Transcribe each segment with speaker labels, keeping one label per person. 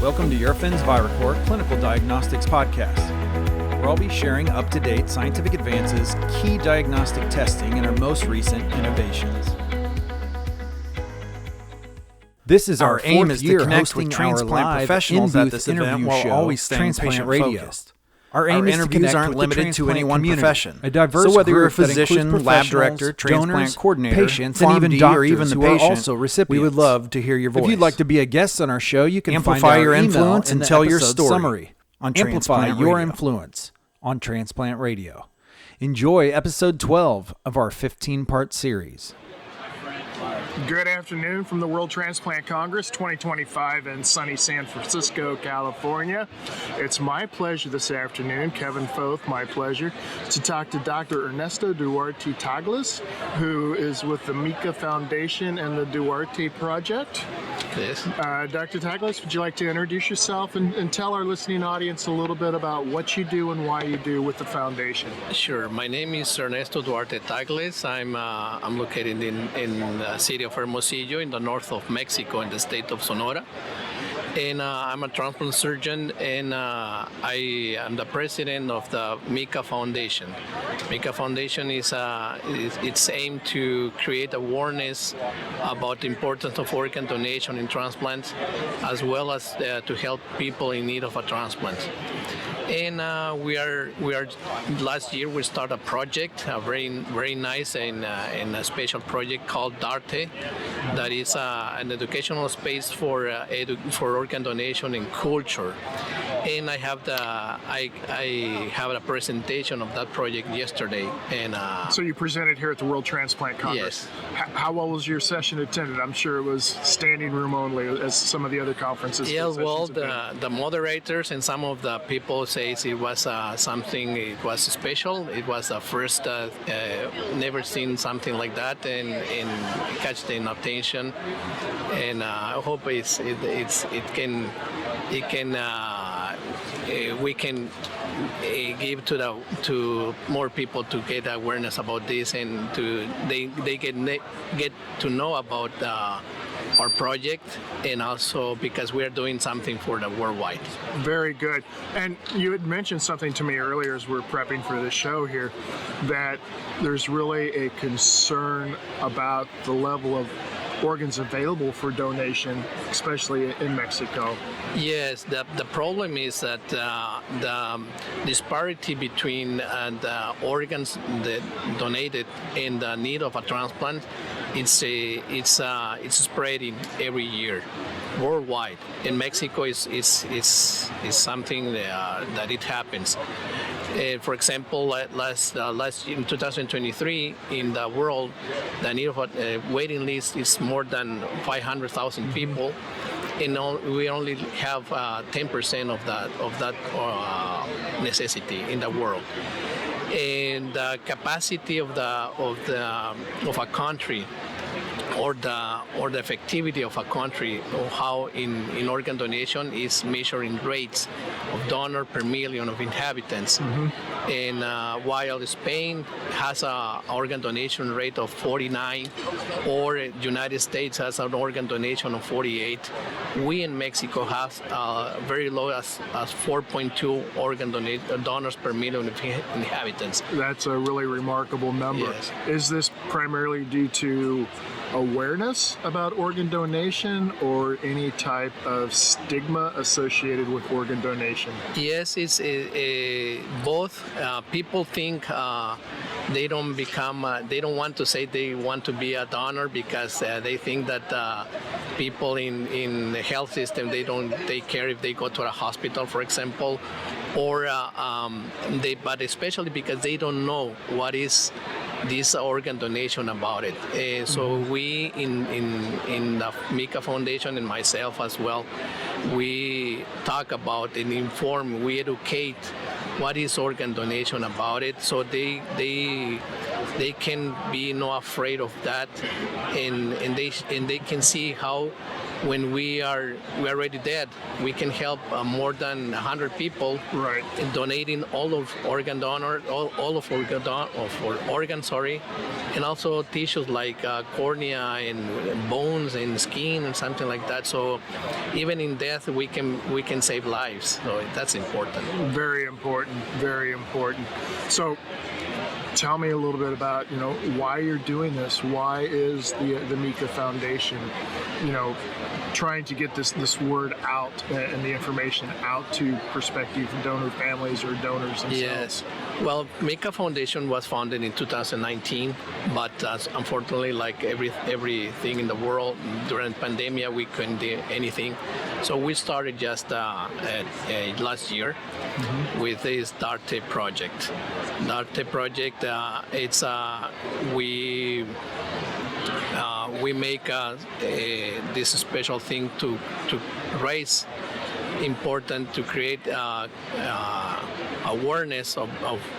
Speaker 1: Welcome to Eurofins Viracor Clinical Diagnostics Podcast, where I'll be sharing up-to-date scientific advances, key diagnostic testing, and our most recent innovations. This is our aim is to connect with transplant professionals at this event while always staying patient-focused. Our aim is to connect aren't limited to any one profession. A diverse so whether you're a physician, lab director, transplant coordinator, patients, and even doctors or even the patient, also recipients, we would love to hear your voice. If you'd like to be a guest on our show, you can amplify your influence and tell your story. Summary on Amplify your influence on Transplant Radio. Enjoy episode 12 of our 15-part series.
Speaker 2: Good afternoon from the World Transplant Congress 2025 in sunny San Francisco, California. It's my pleasure this afternoon, Kevin Foth, my pleasure, to talk to Dr. Ernesto DARte Tagles, who is with the MIIKA Foundation and the DARte project.
Speaker 3: Yes.
Speaker 2: Dr. Tagles, would you like to introduce yourself and tell our listening audience a little bit about what you do and why you do with the foundation?
Speaker 3: Sure. My name is Ernesto DARte Tagles. I'm located in the city of Hermosillo in the north of Mexico in the state of Sonora. And I'm a transplant surgeon, and I am the president of the MIIKA Foundation. MIIKA Foundation is its aim to create awareness about the importance of organ donation in transplants, as well as to help people in need of a transplant. And we are last year we started a project, a very nice and a special project called DARte, that is an educational space for organ donation and culture. And I have a presentation of that project yesterday. And
Speaker 2: so you presented here at the World Transplant Congress.
Speaker 3: Yes.
Speaker 2: How well was your session attended? I'm sure it was standing room only, as some of the other conferences.
Speaker 3: Yes, well, the moderators and some of the people says it was something. It was special. It was the first, never seen something like that, and catch the attention. And I hope we can give to more people to get awareness about this, and they get to know about our project, and also because we are doing something for the worldwide.
Speaker 2: Very good. And you had mentioned something to me earlier as we're prepping for this show here, that there's really a concern about the level of organs available for donation, especially in Mexico.
Speaker 3: Yes, the problem is that the disparity between the organs that donated and the need of a transplant, it's spreading every year worldwide. In Mexico is something that it happens. For example, last in 2023 in the world, the need of a waiting list is more than 500,000 people, and we only have 10% of that necessity in the world. And the capacity of a country, or the effectivity of a country, or how in organ donation is measuring rates of donor per million of inhabitants. Mm-hmm. And while Spain has an organ donation rate of 49, or United States has an organ donation of 48, we in Mexico have very low as 4.2 organ donors per million of inhabitants.
Speaker 2: That's a really remarkable number.
Speaker 3: Yes.
Speaker 2: Is this primarily due to awareness about organ donation, or any type of stigma associated with organ donation?
Speaker 3: Yes, it's both. People think they don't want to say they want to be a donor because they think that people in the health system, they don't take care if they go to a hospital, for example, or but especially because they don't know what is this organ donation about it. So we in the MIIKA Foundation, and myself as well, we talk about and inform, we educate what is organ donation about it, so they they can be not afraid of that, and they can see how when we are already dead, we can help more than 100 people.
Speaker 2: Right.
Speaker 3: In donating all of organ organs, and also tissues like cornea and bones and skin and something like that. So even in death, we can save lives. So that's important.
Speaker 2: Very important. Very important. So, tell me a little bit about, why you're doing this. Why is the MIIKA Foundation, trying to get this word out and the information out to prospective donor families or donors themselves?
Speaker 3: Yes. Well, MIIKA Foundation was founded in 2019, but unfortunately, like everything in the world, during the pandemic, we couldn't do anything. So we started just last year with this DARte project. DARte project, we make this special thing to raise important, to create awareness of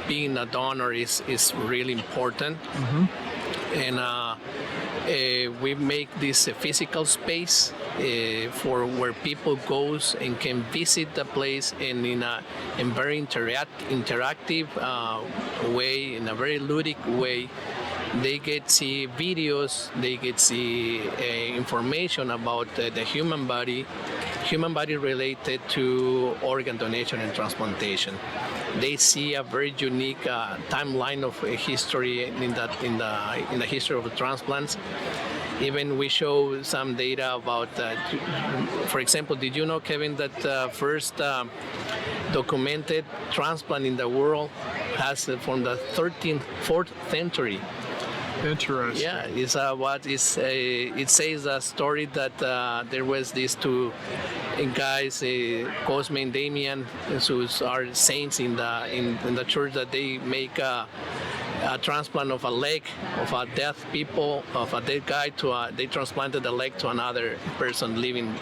Speaker 3: being a donor is really important. And we make this physical space for where people goes and can visit the place, and in a very interactive way, in a very ludic way. They get to see videos, they get to see information about the human body related to organ donation and transplantation. They see a very unique timeline of history in the history of transplants. Even we show some data about, for example, did you know, Kevin, that the first documented transplant in the world has from the 4th century.
Speaker 2: Interesting.
Speaker 3: Yeah, it says a story that there was these two guys, Cosme and Damian, who are saints in the church, that they make a transplant of a leg of a dead guy they transplanted the leg to another person, living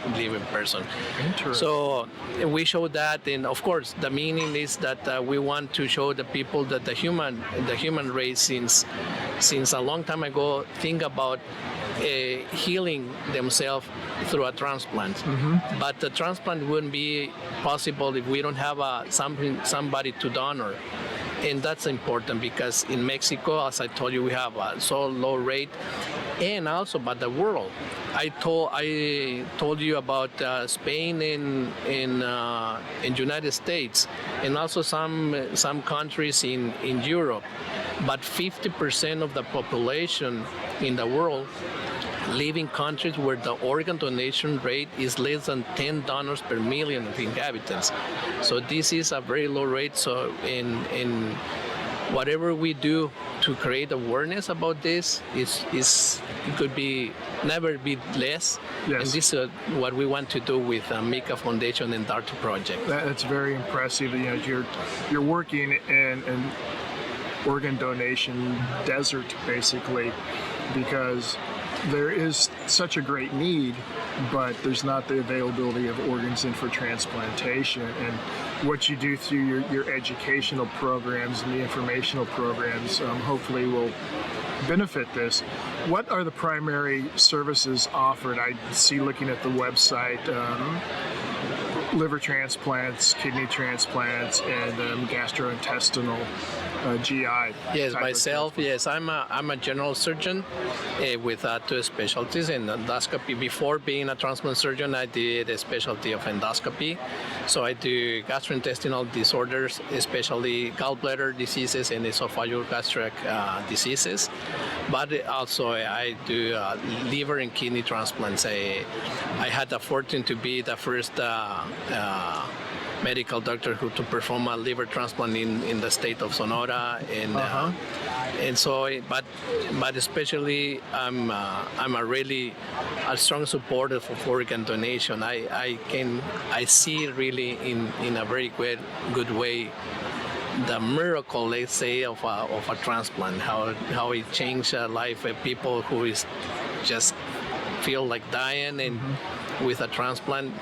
Speaker 3: person.
Speaker 2: Interesting.
Speaker 3: So we show that, and of course the meaning is that we want to show the people that the human race since a long time ago think about healing themselves through a transplant. But the transplant wouldn't be possible if we don't have somebody to donor. And that's important because in Mexico, as I told you, we have a so low rate, and also by the world. I told you about Spain and United States, and also some countries in Europe. But 50% of the population in the world live in countries where the organ donation rate is less than 10 donors per million of inhabitants. So this is a very low rate. So in whatever we do to create awareness about this, it could be never be less.
Speaker 2: Yes.
Speaker 3: And this is what we want to do with MIIKA Foundation and DARte project.
Speaker 2: That's very impressive. You're working in an organ donation desert, basically, because there is such a great need, but there's not the availability of organs in for transplantation. And what you do through your educational programs and the informational programs hopefully will benefit this. What are the primary services offered? I see, looking at the website, liver transplants, kidney transplants, and gastrointestinal GI.
Speaker 3: Yes, myself. Yes, I'm a general surgeon with 2 specialties in endoscopy. Before being a transplant surgeon, I did a specialty of endoscopy. So I do gastrointestinal disorders, especially gallbladder diseases and esophagogastric diseases. But also I do liver and kidney transplants. I had the fortune to be the first medical doctor to perform a liver transplant in the state of Sonora, and so, but especially I'm a really strong supporter of organ donation. I see really in a very good way the miracle, let's say, of a transplant, how it changed life of people who is just feel like dying and with a transplant.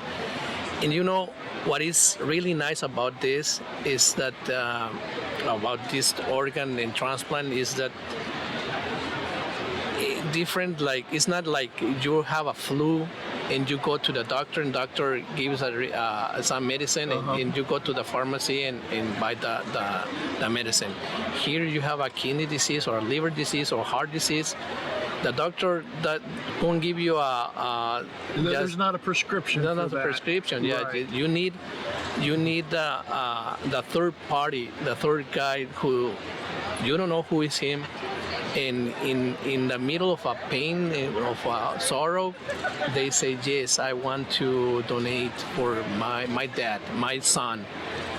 Speaker 3: And what is really nice about this is that about this organ and transplant is that different. Like it's not like you have a flu and you go to the doctor and doctor gives some medicine and you go to the pharmacy and buy the medicine. Here you have a kidney disease or a liver disease or heart disease. The doctor that won't give you
Speaker 2: there's not a prescription.
Speaker 3: No, not a prescription.
Speaker 2: Right.
Speaker 3: Yeah, you need the third party, the third guy who you don't know who is him. And in the middle of a pain, of a sorrow, they say, yes, I want to donate for my dad, my son.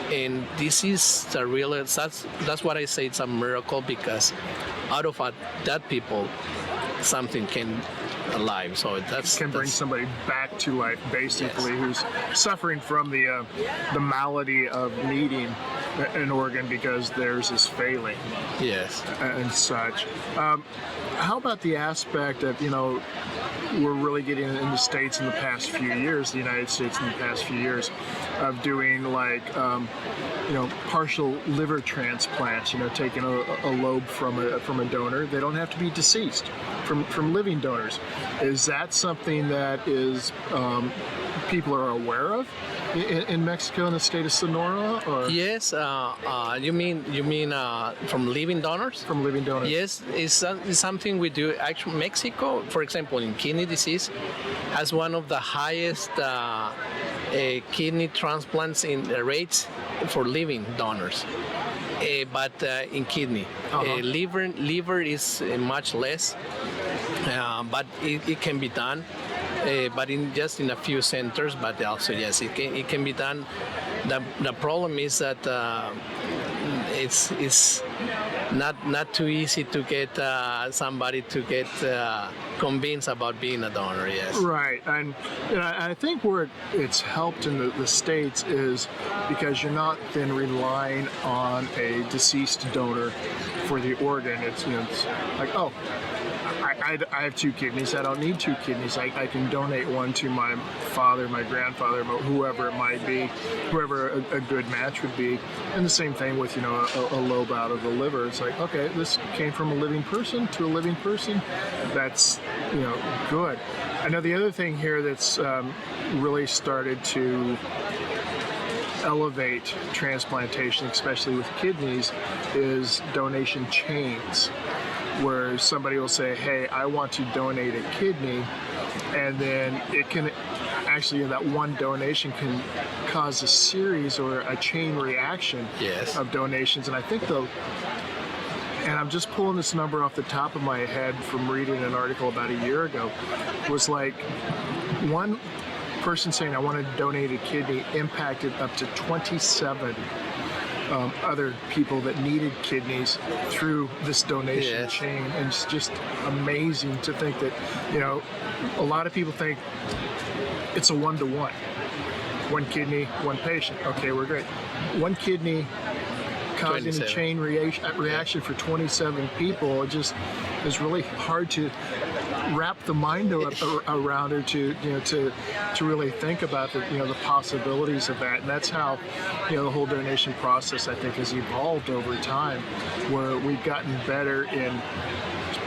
Speaker 3: And this is the real, that's what I say, it's a miracle, because out of that people, something can alive. So that's
Speaker 2: bring somebody back to life, basically, who's suffering from the malady of needing an organ because theirs is failing.
Speaker 3: Yes.
Speaker 2: And such. How about the aspect of, we're really getting in the States in the past few years, the United States in the past few years, of doing like, partial liver transplants, taking a lobe from a donor. They don't have to be deceased from living donors. Is that something that is people are aware of in Mexico and the state of Sonora? Or?
Speaker 3: Yes. You mean from living donors?
Speaker 2: From living donors.
Speaker 3: Yes, it's something we do. Actually, Mexico, for example, in kidney disease, has one of the highest kidney transplants in rates for living donors. But in kidney, liver is much less, but it can be done. But just in a few centers. But also, yes, it can be done. The problem is that it's not too easy to get somebody to get convinced about being a donor. Yes.
Speaker 2: Right, and I think where it's helped in the States is because you're not then relying on a deceased donor for the organ. It's like, oh, I have 2 kidneys. I don't need 2 kidneys. I can donate one to my father, my grandfather, whoever it might be, whoever a good match would be. And the same thing with a lobe out of the liver. It's like, okay, this came from a living person to a living person. That's good. I know the other thing here that's really started to elevate transplantation, especially with kidneys, is donation chains, where somebody will say, hey, I want to donate a kidney, and then it can actually, that one donation can cause a series or a chain reaction of donations. And I think and I'm just pulling this number off the top of my head from reading an article about a year ago, was like one person saying I wanted to donate a kidney impacted up to 27 other people that needed kidneys through this donation chain. And it's just amazing to think that, a lot of people think it's a 1-to-1. 1 kidney, 1 patient. Okay, we're great. 1 kidney causing a chain reaction for 27 people. It just is really hard to wrap the mind around, or to really think about the possibilities of that. And that's how the whole donation process, I think, has evolved over time, where we've gotten better in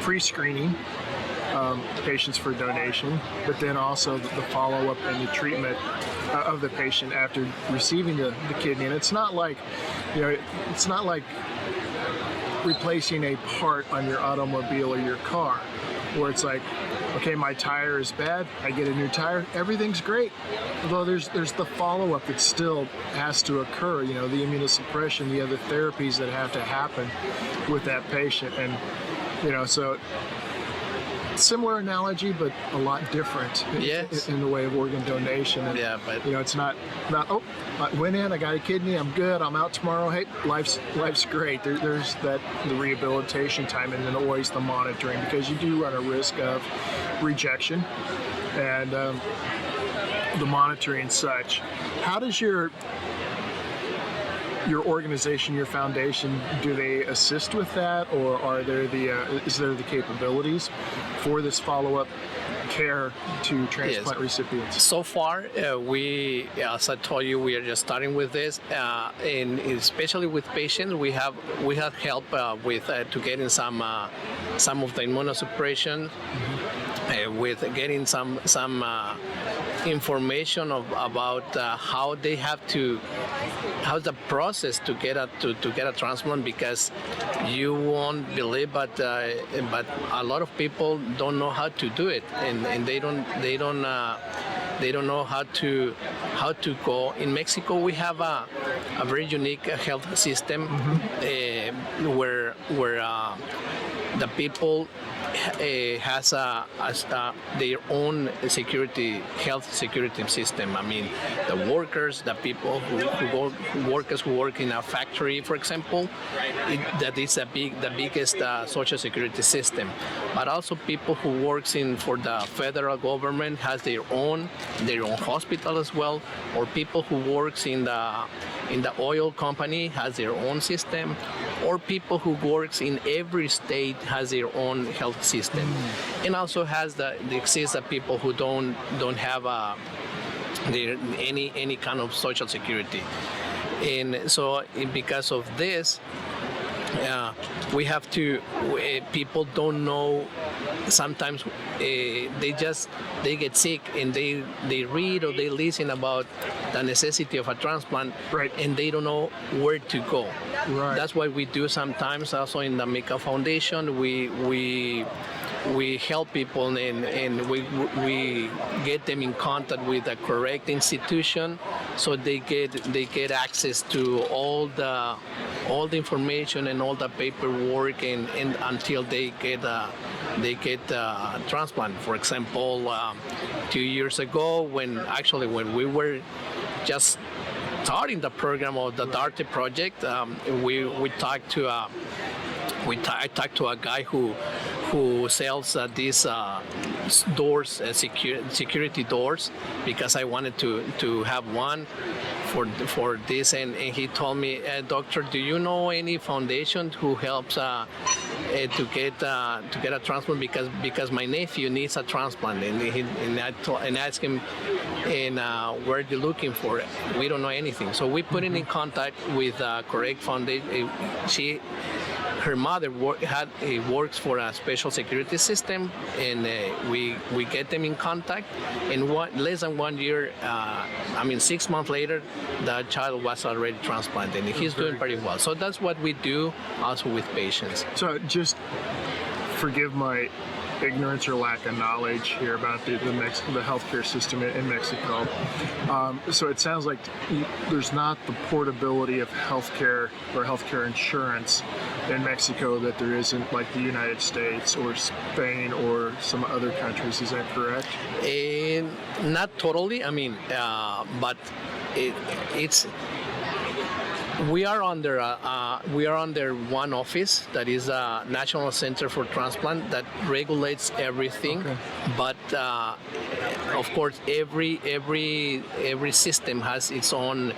Speaker 2: pre-screening patients for donation, but then also the follow-up and the treatment of the patient after receiving the kidney. And it's not like replacing a part on your automobile or your car, where it's like, okay, my tire is bad, I get a new tire, everything's great. Although there's the follow-up that still has to occur, the immunosuppression, the other therapies that have to happen with that patient. And, so similar analogy, but a lot different in the way of organ donation. And,
Speaker 3: but
Speaker 2: it's not oh, I went in, I got a kidney, I'm good, I'm out tomorrow. Hey, life's great. There's the rehabilitation time, and then always the monitoring, because you do run a risk of rejection and the monitoring and such. How does your your organization, your foundation, do they assist with that, or are there is there the capabilities for this follow-up care to transplant recipients?
Speaker 3: So far, we, as I told you, we are just starting with this, and especially with patients, we have help with to getting some of the immunosuppression, with getting some information about how they have to, how's the process to get a transplant, because you won't believe, but a lot of people don't know how to do it, and they don't know how to go. In Mexico, we have a very unique health system, where the people has their own health security system. I mean, the workers, the people who work in a factory, for example, that is the biggest social security system. But also people who works for the federal government has their own hospital as well, or people who works in the oil company has their own system, or people who works in every state has their own health system, and also has exists the people who don't have any kind of social security, and so because of this, we have to. People don't know. Sometimes they get sick and they read or they listen about the necessity of a transplant,
Speaker 2: right,
Speaker 3: and they don't know where to go.
Speaker 2: Right.
Speaker 3: That's what we do sometimes. Also in the MIIKA Foundation, we help people and we get them in contact with the correct institution, so they get access to all the information and all the paperwork and until they get transplant. For example, 2 years ago, when we were just starting the program of the DARte project, I talked to a guy who sells these doors, security doors, because I wanted to have one for this, and he told me, doctor, do you know any foundation who helps to get a transplant, because my nephew needs a transplant, and I asked him, and where are you looking for it? We don't know anything. So we put him in contact with correct foundation. Her mother works for a special security system, and we get them in contact. And less than 1 year, 6 months later, the child was already transplanted, and he's doing pretty well. So that's what we do also with patients.
Speaker 2: So just forgive my ignorance or lack of knowledge here about the healthcare system in Mexico. So it sounds like there's not the portability of healthcare or healthcare insurance in Mexico that there is in like the United States or Spain or some other countries. Is that correct?
Speaker 3: Not totally. But it's. We are under one office that is a National Center for Transplant that regulates everything.
Speaker 2: Okay.
Speaker 3: But of course, every system has its own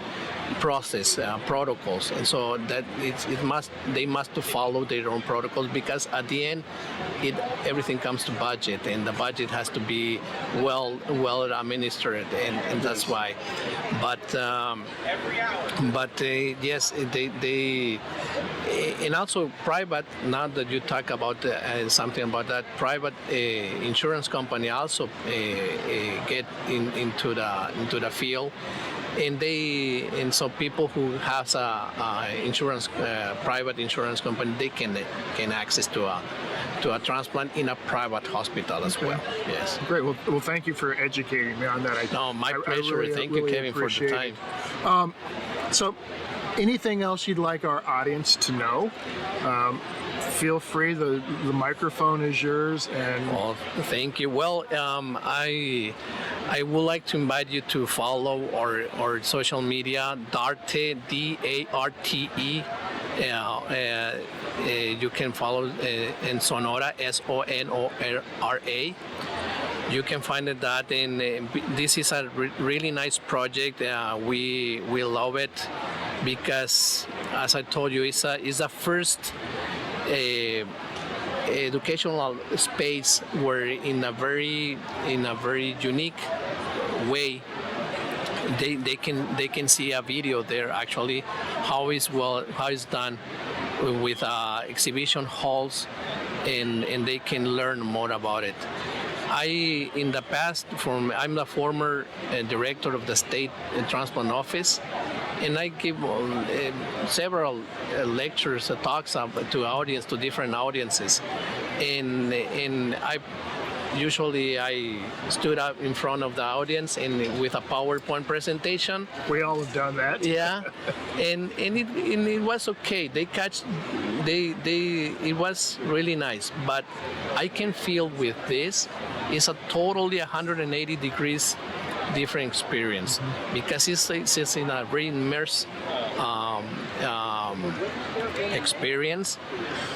Speaker 3: process, protocols, and so that they must follow their own protocols, because at the end everything comes to budget, and the budget has to be well administered, and that's why. But yes, they and also private. Now that you talk about something about that, private insurance company also get into the field. And so people who has a private insurance company, they can access to a transplant in a private hospital as well. Yes.
Speaker 2: Great. Well, thank you for educating me on that.
Speaker 3: My pleasure. Thank you, Kevin, for the time.
Speaker 2: So, anything else you'd like our audience to know? Feel free. The microphone is yours. And
Speaker 3: thank you. Well, I would like to invite you to follow our social media, DARte, DARTE. You can follow in Sonora, SONORA. You can find that, and this is a really nice project. We love it because, as I told you, it's the first educational space where in a very unique way they can see a video there actually how it's done with exhibition halls, and they can learn more about it. In the past, I'm the former director of the state transplant office, and I give several lectures, talks to different audiences, and I stood up in front of the audience and with a PowerPoint presentation.
Speaker 2: We all have done that.
Speaker 3: Yeah, and it was okay. It was really nice. But I can feel with this, it's a totally 180 degrees different experience, because it's in a very immersed experience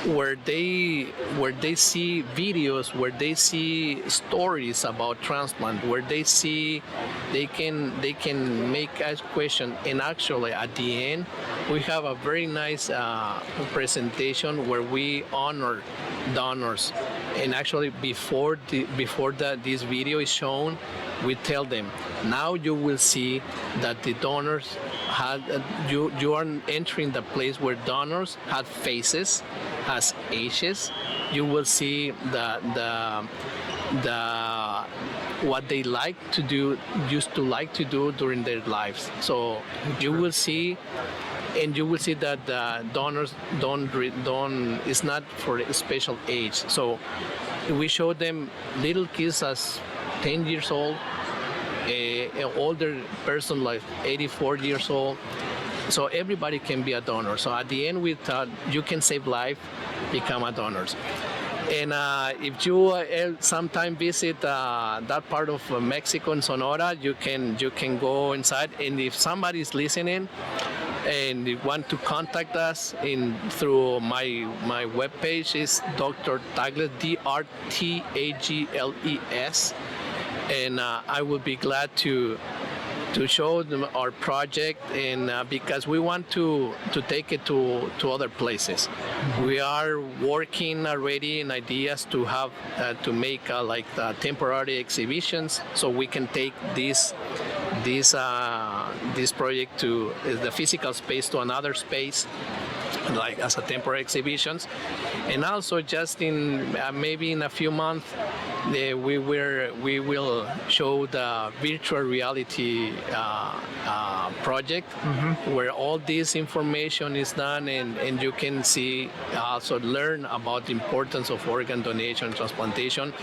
Speaker 3: where they see videos, where they see stories about transplant, where they can make a question, and actually at the end we have a very nice presentation where we honor donors, and actually before this video is shown, we tell them, now you will see that the donors had you are entering the place where donors had faces, has ages. You will see the what they used to like to do during their lives. So you will see, and you will see that the donors don't it's not for a special age. So we show them little kids as 10 years old, an older person like 84 years old. So everybody can be a donor. So at the end, we thought you can save life, become a donor. And if you sometime visit that part of Mexico and Sonora, you can go inside. And if somebody is listening and you want to contact us through my webpage, is Dr. Tagles, DARTE, and I will be glad to show them our project, and because we want to take it to other places. We are working already in ideas to have to make like temporary exhibitions, so we can take this project to the physical space to another space, like as a temporary exhibitions. And also just in maybe in a few months we will show the virtual reality project, where all this information is done, and you can see, also learn about the importance of organ donation and transplantation.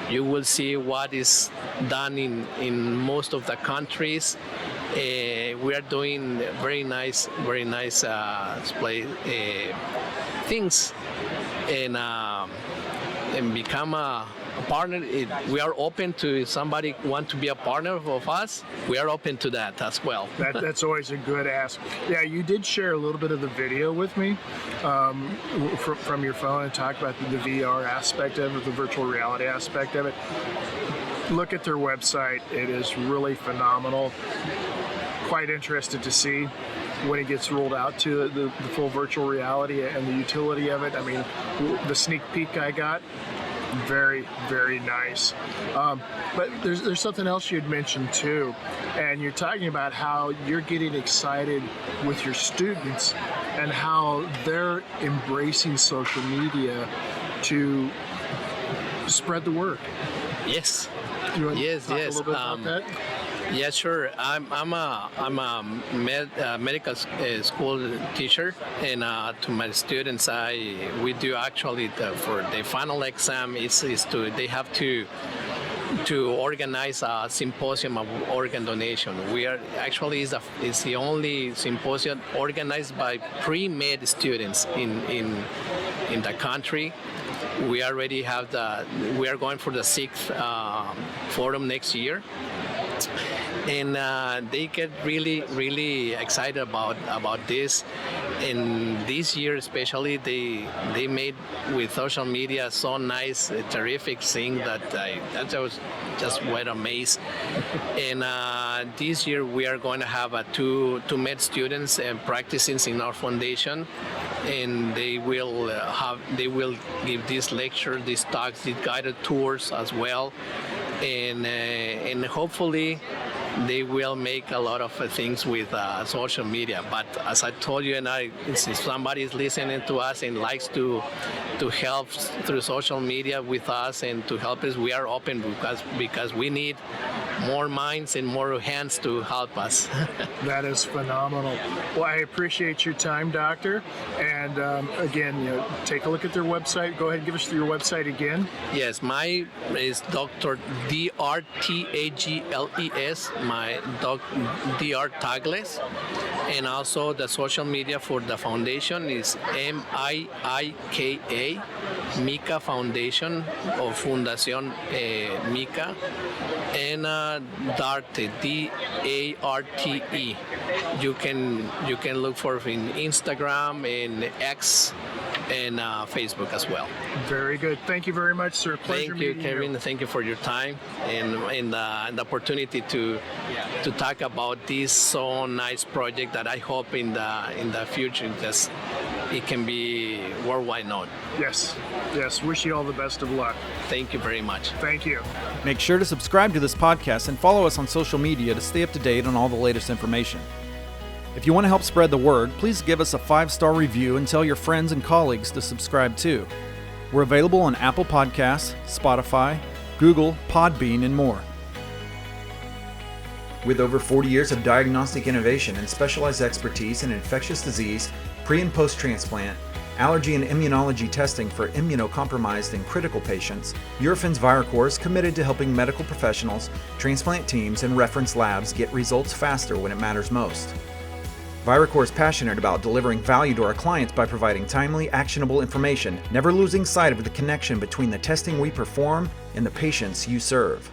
Speaker 3: You will see what is done in most of the countries. We are doing very nice things, and become a partner. We are open to, if somebody want to be a partner of us, we are open to that as well.
Speaker 2: That's always a good ask. Yeah, you did share a little bit of the video with me from your phone and talk about the VR aspect of it, the virtual reality aspect of it. Look at their website. It is really phenomenal. Quite interested to see when it gets rolled out to the full virtual reality and the utility of it. I mean, the sneak peek I got, very, very nice. But there's something else you'd mentioned too, and you're talking about how you're getting excited with your students and how they're embracing social media to spread the word.
Speaker 3: Yes.
Speaker 2: You want
Speaker 3: Yes,
Speaker 2: to talk
Speaker 3: yes.
Speaker 2: a little bit about that?
Speaker 3: Yeah, sure. I'm a medical school teacher, and to my students, we do actually for the final exam they have to organize a symposium of organ donation. We are actually is the only symposium organized by pre-med students in the country. We already have we are going for the 6th forum next year. and they get really excited about this. And this year especially, they made with social media so nice, terrific thing that I was just were amazed. And this year we are going to have two med students practicing in our foundation, and they will give these lectures, these talks, these guided tours as well, and hopefully they will make a lot of things with social media. But as I told you, and if somebody is listening to us and likes to help through social media with us and to help us, we are open because we need more minds and more hands to help us.
Speaker 2: That is phenomenal. Well, I appreciate your time, Doctor. And again, take a look at their website. Go ahead and give us your website again.
Speaker 3: Yes, my is Dr. DARte, Tagles, my DARte Tagles. And also the social media for the foundation is MIIKA Foundation or Fundación MIIKA, and DARte, DARTE. You can look for it in Instagram and X and Facebook as well.
Speaker 2: Very good. Thank you very much, sir. Pleasure meeting you.
Speaker 3: Thank you, Kevin. Thank you for your time and the opportunity to talk about this so nice project that I hope in the future it can be worldwide known.
Speaker 2: Yes. Wish you all the best of luck.
Speaker 3: Thank you very much.
Speaker 2: Thank you.
Speaker 1: Make sure to subscribe to this podcast and follow us on social media to stay up to date on all the latest information. If you want to help spread the word, please give us a 5-star review and tell your friends and colleagues to subscribe too. We're available on Apple Podcasts, Spotify, Google, Podbean, and more. With over 40 years of diagnostic innovation and specialized expertise in infectious disease, pre- and post-transplant, allergy and immunology testing for immunocompromised and critical patients, Eurofins ViraCore is committed to helping medical professionals, transplant teams, and reference labs get results faster when it matters most. ViraCore is passionate about delivering value to our clients by providing timely, actionable information, never losing sight of the connection between the testing we perform and the patients you serve.